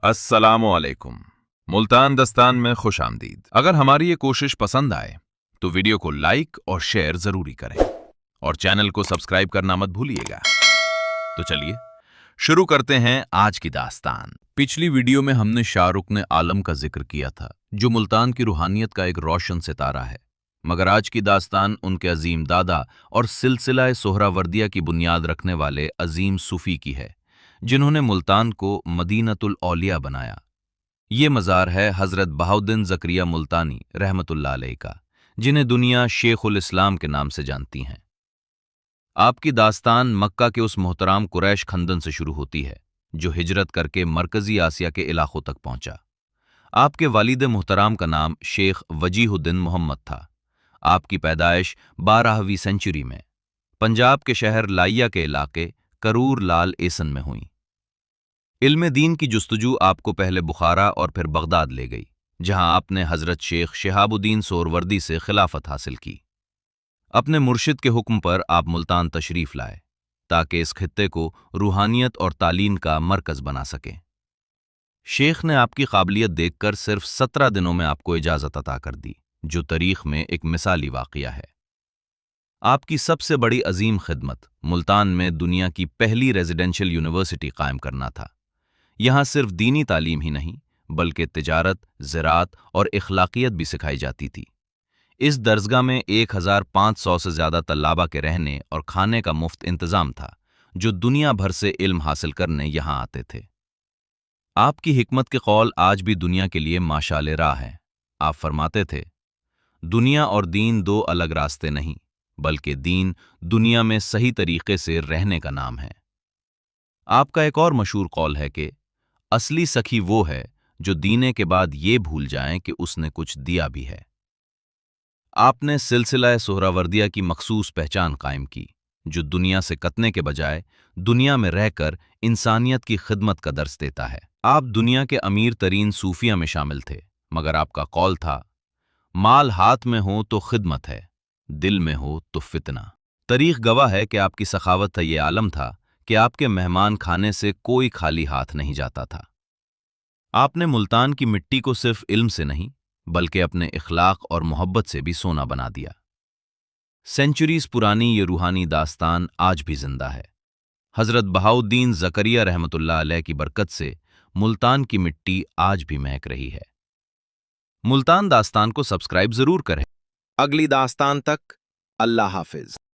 अस्सलामुअलैकुम। मुल्तान दस्तान में खुश आमदीद। अगर हमारी ये कोशिश पसंद आए तो वीडियो को लाइक और शेयर जरूरी करें और चैनल को सब्सक्राइब करना मत भूलिएगा। तो चलिए शुरू करते हैं आज की दास्तान। पिछली वीडियो में हमने शाहरुख आलम का जिक्र किया था, जो मुल्तान की रूहानियत का एक रोशन सितारा है। मगर आज की दास्तान उनके अजीम दादा और सिलसिला सोहरावर्दिया की बुनियाद रखने वाले अजीम सूफी की है, जिन्होंने मुल्तान को मदीनतुल औलिया बनाया। ये मज़ार है हज़रत बहाउद्दीन ज़करिया मुल्तानी रहमतुल्लाह अलैह का, जिन्हें दुनिया शेखुल इस्लाम के नाम से जानती हैं। आपकी दास्तान मक्का के उस मोहतराम कुरैश खंदन से शुरू होती है, जो हिजरत करके मरकजी आसिया के इलाकों तक पहुंचा। आपके वालिद मोहतराम का नाम शेख वजीहुद्दीन मोहम्मद था। आपकी पैदाइश 12वीं सेंचुरी में पंजाब के शहर लाइया के इलाके करूर लाल एसन में हुई। इल्म दीन की जुस्तजू आपको पहले बुखारा और फिर बगदाद ले गई, जहां आपने हजरत शेख शिहाबुद्दीन सोहरवर्दी से खिलाफत हासिल की। अपने मुर्शिद के हुक्म पर आप मुल्तान तशरीफ लाए, ताकि इस खित्ते को रूहानियत और तालीम का मरकज बना सकें। शेख ने आपकी काबिलियत देखकर सिर्फ 17 दिनों में आपको इजाजत अता कर दी, जो तारीख में एक मिसाली वाक़िया है। आपकी सबसे बड़ी अजीम खिदमत मुल्तान में दुनिया की पहली रेजिडेंशियल यूनिवर्सिटी कायम करना था। यहाँ सिर्फ दीनी तालीम ही नहीं, बल्कि तिजारत, ज़राअत और इखलाकियत भी सिखाई जाती थी। इस दरसगाह में 1500 से ज़्यादा तल्लाबा के रहने और खाने का मुफ्त इंतज़ाम था, जो दुनिया भर से इल्म हासिल करने यहाँ आते थे। आपकी हिकमत के कौल आज भी दुनिया के लिए माशाले राह है। आप फरमाते थे, दुनिया और दीन दो अलग रास्ते नहीं, बल्कि दीन दुनिया में सही तरीके से रहने का नाम है। आपका एक और मशहूर कौल है कि असली सखी वो है जो दीने के बाद ये भूल जाए कि उसने कुछ दिया भी है। आपने सिलसिला सोहरावर्दिया की मखसूस पहचान कायम की, जो दुनिया से कतने के बजाय दुनिया में रहकर इंसानियत की खिदमत का दर्स देता है। आप दुनिया के अमीर तरीन सूफिया में शामिल थे, मगर आपका कौल था, माल हाथ में हो तो खिदमत है, दिल में हो तो फितना। तारीख गवाह है कि आपकी सखावत का ये आलम था कि आपके मेहमान खाने से कोई खाली हाथ नहीं जाता था। आपने मुल्तान की मिट्टी को सिर्फ इल्म से नहीं, बल्कि अपने इखलाक और मोहब्बत से भी सोना बना दिया। सेंचुरीज पुरानी ये रूहानी दास्तान आज भी जिंदा है। हजरत बहाउद्दीन ज़करिया रहमतुल्लाह अलैह की बरकत से मुल्तान की मिट्टी आज भी महक रही है। मुल्तान दास्तान को सब्सक्राइब जरूर करें। अगली दास्तान तक अल्लाह हाफिज।